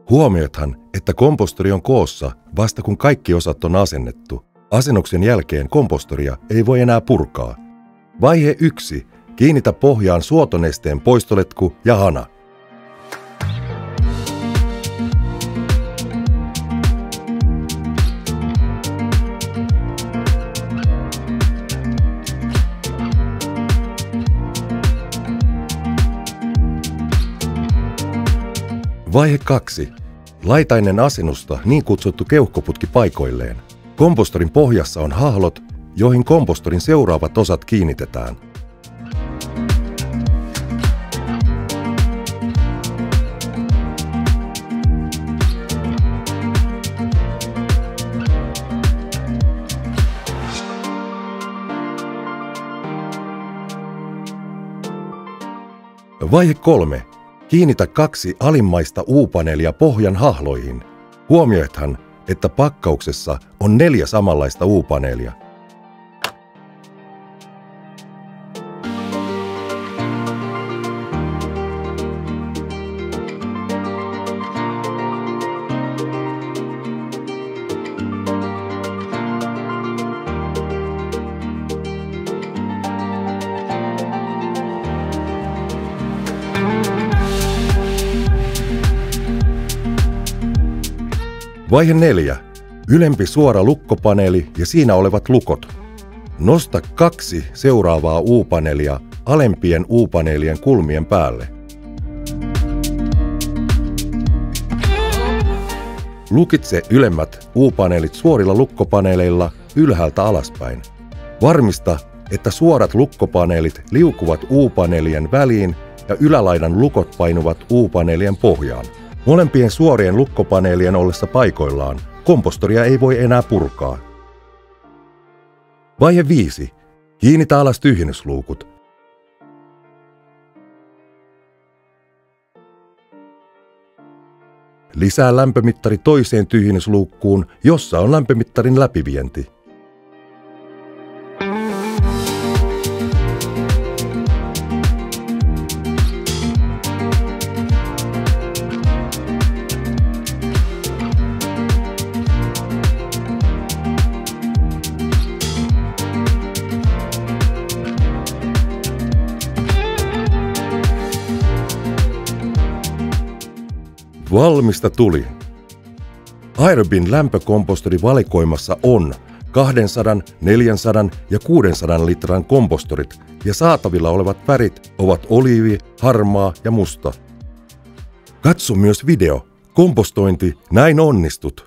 Huomioithan, että kompostori on koossa vasta kun kaikki osat on asennettu. Asennuksen jälkeen kompostoria ei voi enää purkaa. Vaihe 1. Kiinnitä pohjaan suotonesteen poistoletku ja hana. Vaihe 2. Laita ennen asennusta niin kutsuttu keuhkoputki paikoilleen. Kompostorin pohjassa on hahlot, joihin kompostorin seuraavat osat kiinnitetään. Vaihe 3. Kiinnitä 2 alimmaista U-paneelia pohjan hahloihin. Huomioithan, että pakkauksessa on 4 samanlaista U-paneelia. Vaihe 4. Ylempi suora lukkopaneeli ja siinä olevat lukot. Nosta 2 seuraavaa U-paneelia alempien U-paneelien kulmien päälle. Lukitse ylemmät U-paneelit suorilla lukkopaneeleilla ylhäältä alaspäin. Varmista, että suorat lukkopaneelit liukuvat U-paneelien väliin ja ylälaidan lukot painuvat U-paneelien pohjaan. Molempien suorien lukkopaneelien ollessa paikoillaan kompostoria ei voi enää purkaa. Vaihe 5. Kiinnitä alas tyhjennysluukut. Lisää lämpömittari toiseen tyhjennysluukkuun, jossa on lämpömittarin läpivienti. Valmista tuli! Aerobin lämpökompostori valikoimassa on 200, 400 ja 600 litran kompostorit ja saatavilla olevat värit ovat oliivi, harmaa ja musta. Katso myös video. Kompostointi, näin onnistut!